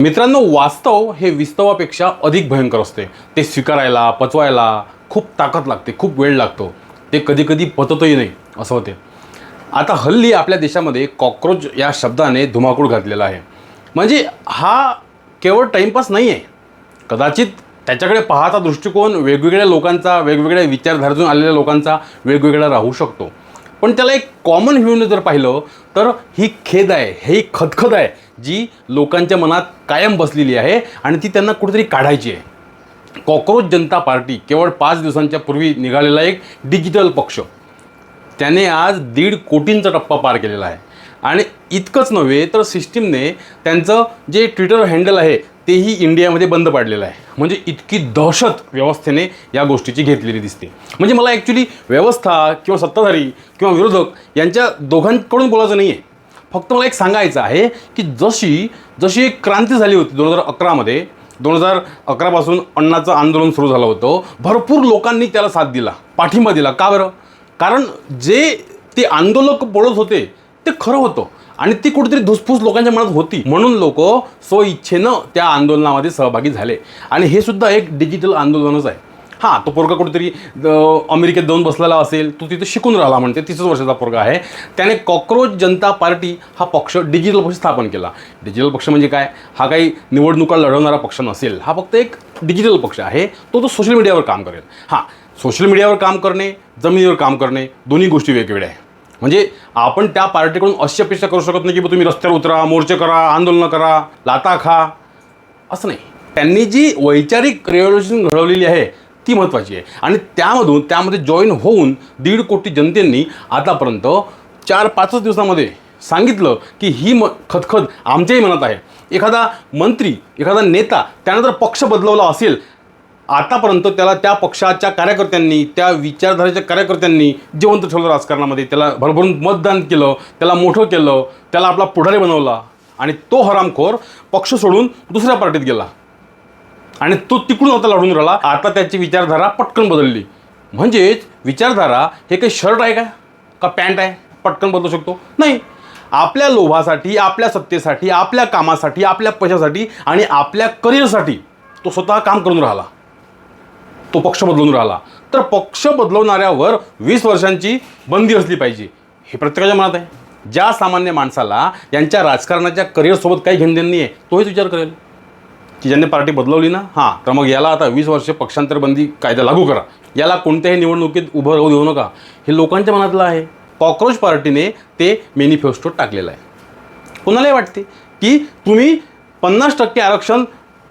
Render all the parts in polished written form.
मित्रांनो, वास्तव हे विस्तवापेक्षा अधिक भयंकर असते. ते स्वीकारायला, पचवायला खूप ताकद लागते, खूप वेळ लागतो. ते कधी कधी पचतही नाही असं होते. आता हल्ली आपल्या देशामध्ये कॉकरोच या शब्दाने धुमाकूळ घातलेला आहे. म्हणजे हा केवळ टाईमपास नाही आहे. कदाचित त्याच्याकडे पाहता दृष्टिकोन वेगवेगळ्या लोकांचा, वेगवेगळ्या विचारधारेतून आलेल्या लोकांचा वेगवेगळा राहू शकतो. पण त्याला एक कॉमन व्ह्यूने जर पाहिलं तर ही खेद आहे, ही खदखद आहे जी लोकांच्या मनात कायम बसलेली आहे आणि ती त्यांना कुठेतरी काढायची आहे. कॉकरोच जनता पार्टी केवळ 5 दिवसांच्या पूर्वी निघालेला एक डिजिटल पक्ष. त्याने आज 1.5 कोटींचा टप्पा पार केलेला आहे. आणि इतकंच नव्हे तर सिस्टीमने त्यांचं जे ट्विटर हँडल आहे तेही इंडियामध्ये बंद पाडलेलं आहे. म्हणजे इतकी दहशत व्यवस्थेने या गोष्टीची घेतलेली दिसते. म्हणजे मला ॲक्च्युली व्यवस्था किंवा सत्ताधारी किंवा विरोधक यांच्या दोघांकडून बोलायचं नाही आहे. फक्त मला एक सांगायचं आहे की जशी एक क्रांती झाली होती 2011मध्ये, 2011पासून अण्णाचं आंदोलन सुरू झालं होतं. भरपूर लोकांनी त्याला साथ दिला, पाठिंबा दिला. का बरं? कारण जे ते आंदोलक बोलत होते ते खरं होतं आणि ती कुठेतरी धुसफूस लोकांच्या मनात होती. म्हणून लोक स्वइच्छेनं त्या आंदोलनामध्ये सहभागी झाले. आणि हे सुद्धा एक डिजिटल आंदोलनच आहे. हां, तो पोरगा कुठेतरी अमेरिकेत जाऊन बसलेला असेल, तो तिथे शिकून राहिला म्हणते. 30 वर्षाचा पोरगा आहे. त्याने कॉकरोच जनता पार्टी हा पक्ष, डिजिटल पक्ष स्थापन केला. डिजिटल पक्ष म्हणजे काय? हा काही निवडणुका लढवणारा पक्ष नसेल. हा फक्त एक डिजिटल पक्ष आहे. तो सोशल मीडियावर काम करेल. हां, सोशल मीडियावर काम करणे, जमिनीवर काम करणे, दोन्ही गोष्टी वेगवेगळ्या आहे. म्हणजे आपण त्या पार्टीकडून अशी अपेक्षा करू शकत नाही की तुम्ही रस्त्यावर उतरा, मोर्चे करा, आंदोलनं करा, लाता खा, असं नाही. त्यांनी जी वैचारिक रेव्होल्युशन घडवलेली आहे ती महत्त्वाची आहे. आणि त्यामध्ये जॉईन होऊन 1.5 कोटी जनतेंनी आतापर्यंत 4-5 दिवसामध्ये सांगितलं की ही खदखद आमच्याही मनात आहे. एखादा मंत्री, एखादा नेता त्यानं जर पक्ष बदलवला असेल आतापर्यंत, त्याला त्या पक्षाच्या कार्यकर्त्यांनी, त्या विचारधारेच्या कार्यकर्त्यांनी जिवंत ठेवलं राजकारणामध्ये. त्याला भरभरून मतदान केलं, त्याला मोठं केलं, त्याला आपला पुढारी बनवला. आणि तो हरामखोर पक्ष सोडून दुसऱ्या पार्टीत गेला आणि तो तिकडून आता लढून राहिला. आता त्याची विचारधारा पटकन बदलली. म्हणजेच विचारधारा हे काही शर्ट आहे का पॅन्ट आहे पटकन बदलू शकतो? नाही. आपल्या लोभासाठी, आपल्या सत्तेसाठी, आपल्या कामासाठी, आपल्या पैशासाठी आणि आपल्या करिअरसाठी तो स्वतः काम करून राहिला, तो पक्ष बदलून राहिला. तर पक्ष बदलवणाऱ्यावर 20 वर्षांची बंदी असली पाहिजे हे प्रत्येकाच्या मनात आहे. ज्या सामान्य माणसाला यांच्या राजकारणाच्या करिअरसोबत काही घेणं देणं नाही आहे, तोहीच विचार करेल की ज्यांनी पार्टी बदलवली ना, हां, तर मग याला आता 20 वर्ष पक्षांतर बंदी कायदा लागू करा, याला कोणत्याही निवडणुकीत उभं राहू देऊ नका, हे लोकांच्या मनातलं आहे. कॉकरोच पार्टीने ते मॅनिफेस्टोत टाकलेलं आहे. कोणालाही वाटते की तुम्ही 50% आरक्षण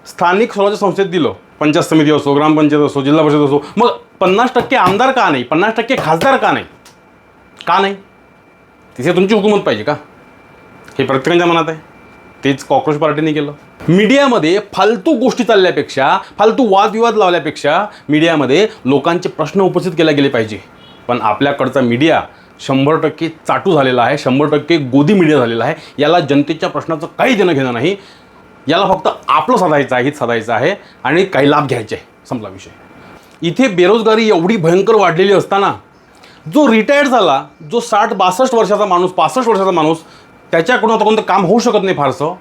स्थानिक स्वराज्य संस्थेत दिलं, पंचायत समिती असो, ग्रामपंचायत असो, जिल्हा परिषद असो, मग 50% आमदार का नाही, 50% खासदार का नाही? का नाही? तिथे तुमची हुकूमत पाहिजे का? हे प्रत्येकाच्या मनात आहे. तेच कॉकरोच पार्टीने केलं. मीडियामध्ये फालतू गोष्टी चालल्यापेक्षा, फालतू वादविवाद लावल्यापेक्षा मीडियामध्ये लोकांचे प्रश्न उपस्थित केले गेले पाहिजे. पण आपल्याकडचा मीडिया 100% चाटू झालेला आहे, 100% गोदी मीडिया झालेला आहे. याला जनतेच्या प्रश्नाचं काही देणं घेणं नाही. याला फक्त आपलं साधायचं आहे, हित साधायचं आहे आणि काही लाभ घ्यायचे आहे, संपला विषय. इथे बेरोजगारी एवढी भयंकर वाढलेली असताना जो रिटायर्ड झाला, जो 60-62 वर्षाचा माणूस, 65 वर्षाचा माणूस, त्याच्याकडून आता कोणतं काम होऊ शकत नाही फारसं,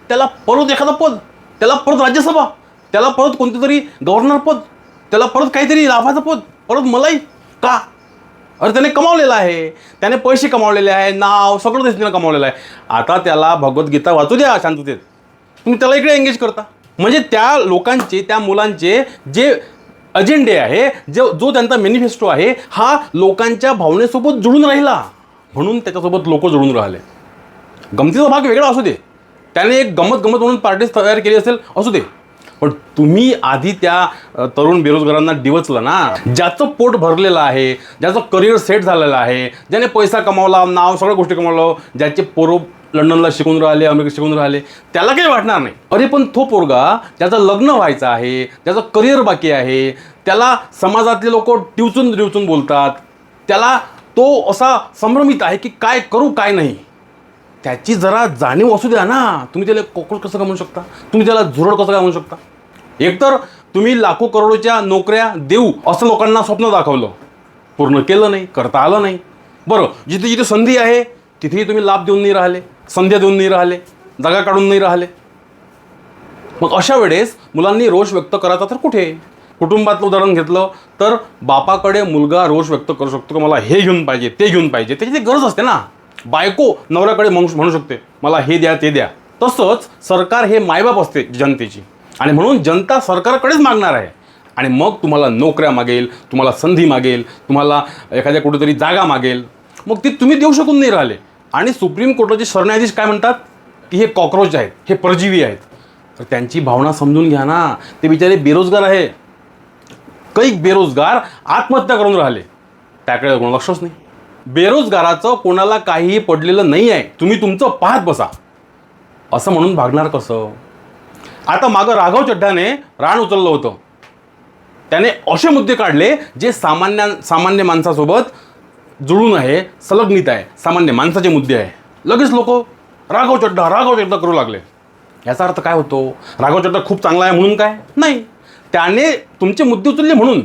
त्याला परत एखादं पद, त्याला परत राज्यसभा, त्याला परत कोणतं तरी गव्हर्नर पद, त्याला परत काहीतरी लाभाचं पद, परत मलाई का? अरे त्याने कमावलेलं आहे, त्याने पैसे कमावलेले आहे, नाव सगळं त्याने कमावलेलं आहे. आता त्याला भगवद्गीता वाचू द्या शांततेत, तुम्ही त्याला इकडे एंगेज करता. म्हणजे त्या लोकांचे, त्या मुलांचे जे अजेंडे आहे, जो त्यांचा मॅनिफेस्टो आहे, हा लोकांच्या भावनेसोबत जुळून राहिला म्हणून त्याच्यासोबत लोक जुळून राहिले. गमतीचा भाग वेगळा असू दे, त्याने एक गमत म्हणून पार्टी तयार केली असेल असू दे, पण तुम्ही आधी त्या तरुण बेरोजगारांना डिवचलं ना. ज्याचं पोट भरलेलं आहे, ज्याचं करिअर सेट झालेलं आहे, ज्याने पैसा कमावला, नाव सगळ्या गोष्टी कमावलं, ज्याचे पोरं लंडनला शिकून राहिले, अमेरिकेत शिकून राहिले, त्याला काही वाटणार नाही. अरे पण तो पोरगा ज्याचं लग्न व्हायचं आहे, ज्याचं करिअर बाकी आहे, त्याला समाजातले लोक डिवचून बोलतात, त्याला तो असा संभ्रमित आहे की काय करू काय नाही, त्याची जरा जाणीव असू द्या ना. तुम्ही त्याला कॉकरोच कसं काय म्हणू शकता? तुम्ही त्याला झुरळ कसं काय म्हणू शकता? एकतर तुम्ही लाखो करोडोच्या नोकऱ्या देऊ असं लोकांना स्वप्न दाखवलं, पूर्ण केलं नाही, करता आलं नाही. बरं, जिथे जिथे संधी आहे तिथेही तुम्ही लाभ देऊन नाही राहिले, संध्या देऊन नाही राहिले, जागा काढून नाही राहिले. मग अशा वेळेस मुलांनी रोष व्यक्त करायचा तर कुठे? कुटुंबातलं उदाहरण घेतलं तर बापाकडे मुलगा रोष व्यक्त करू शकतो की मला हे घेऊन पाहिजे, ते घेऊन पाहिजे, त्याची ती गरज असते ना. बायको नवऱ्याकडे म्हणू शकते मला हे द्या, ते द्या. तसंच सरकार हे मायबाप असते जनतेची, आणि म्हणून जनता सरकारकडेच मागणार आहे. आणि मग तुम्हाला नोकऱ्या मागेल, तुम्हाला संधी मागेल, तुम्हाला एखाद्या कुठेतरी जागा मागेल, मग ती तुम्ही देऊ शकून नाही राहिले. आणि सुप्रीम कोर्टाचे सरन्यायाधीश काय म्हणतात की हे कॉक्रोच आहेत, हे परजीवी आहेत. तर त्यांची भावना समजून घ्या ना. ते बिचारे बेरोजगार आहे, कैक बेरोजगार आत्महत्या करून राहिले, त्याकडे कोण लक्षच नाही. बेरोजगाराचं कोणाला काहीही पडलेलं नाही आहे, तुम्ही तुमचं पाहत बसा, असं म्हणून भागणार कसं? आता मागं राघव चड्ढाने रान उचललं होतं. त्याने असे मुद्दे काढले जे सामान्य माणसासोबत जुळून आहे, संलग्नित आहे, सामान्य माणसाचे मुद्दे आहे. लगेच लोक राघव चड्ढा करू लागले. याचा अर्थ काय होतो? राघव चड्ढा खूप चांगला आहे म्हणून काय? नाही, त्याने तुमचे मुद्दे उचलले म्हणून.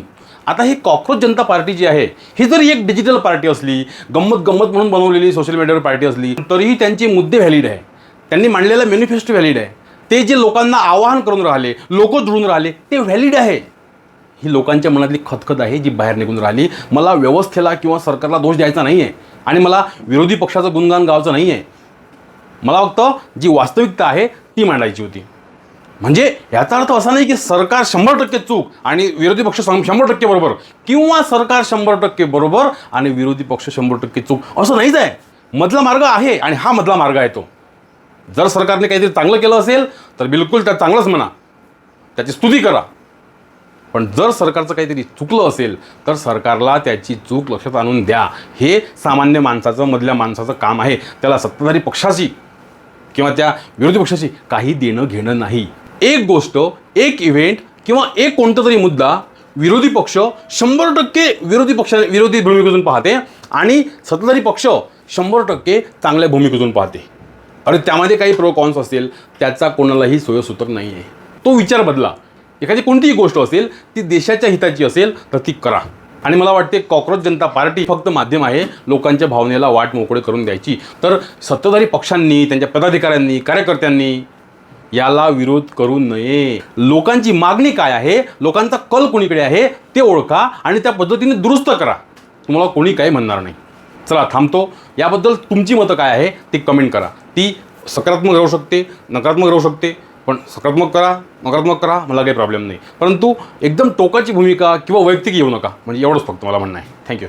आता ही कॉक्रोच जनता पार्टी जी आहे, ही जरी एक डिजिटल पार्टी असली, गंमत म्हणून बनवलेली सोशल मीडियावर पार्टी असली, तरीही त्यांचे मुद्दे व्हॅलिड आहे. त्यांनी मांडलेला मॅनिफेस्टो व्हॅलिड आहे. ते जे लोकांना आवाहन करून राहिले, लोक जुळून राहिले, ते व्हॅलिड आहे. ही लोकांच्या मनातली खतखत आहे जी बाहेर निघून राहिली. मला व्यवस्थेला किंवा सरकारला दोष द्यायचा नाही आहे, आणि मला विरोधी पक्षाचं गुणगान गावायचं नाही आहे. मला फक्त जी वास्तविकता आहे ती मांडायची होती. म्हणजे याचा अर्थ असा नाही की सरकार 100% चूक आणि विरोधी पक्ष 100% बरोबर, किंवा सरकार 100% बरोबर आणि विरोधी पक्ष 100% चूक, असं नाहीच आहे. मधला मार्ग आहे, आणि हा मधला मार्ग आहे तो. जर सरकारने काहीतरी चांगलं केलं असेल तर बिलकुल त्या चांगलंच म्हणा, त्याची स्तुती करा. पण जर सरकारचं काहीतरी चुकलं असेल तर सरकारला त्याची चूक लक्षात आणून द्या. हे सामान्य माणसाचं, मधल्या माणसाचं काम आहे. त्याला सत्ताधारी पक्षाची किंवा त्या विरोधी पक्षाची काही देणं घेणं नाही. एक गोष्ट, एक इव्हेंट किंवा एक कोणता तरी मुद्दा विरोधी पक्ष 100% विरोधी भूमिकेतून पाहते, आणि सत्ताधारी पक्ष 100% चांगल्या भूमिकेतून पाहते. अरे त्यामध्ये काही प्रो कॉन्स असेल, त्याचा कोणालाही सोयसूत्र नाही आहे. तो विचार बदला. एखादी कोणतीही गोष्ट असेल ती देशाच्या हिताची असेल तर ती करा. आणि मला वाटते कॉक्रोच जनता पार्टी फक्त माध्यम आहे लोकांच्या भावनेला वाट मोकळे करून द्यायची. तर सत्ताधारी पक्षांनी, त्यांच्या पदाधिकाऱ्यांनी, कार्यकर्त्यांनी याला विरोध करू नये. लोकांची मागणी काय आहे, लोकांचा कल कोणीकडे आहे ते ओळखा आणि त्या पद्धतीने दुरुस्त करा. तुम्हाला कोणी काही म्हणणार नाही. चला थांबतो. याबद्दल तुमची मतं काय आहे ती कमेंट करा. ती सकारात्मक राहू शकते, नकारात्मक राहू शकते, पण सकारात्मक करा, नकारात्मक करा, मला काही प्रॉब्लेम नाही. परंतु एकदम टोकाची भूमिका किंवा वैयक्तिक येऊ नका. म्हणजे एवढंच फक्त मला म्हणणं आहे. थँक्यू.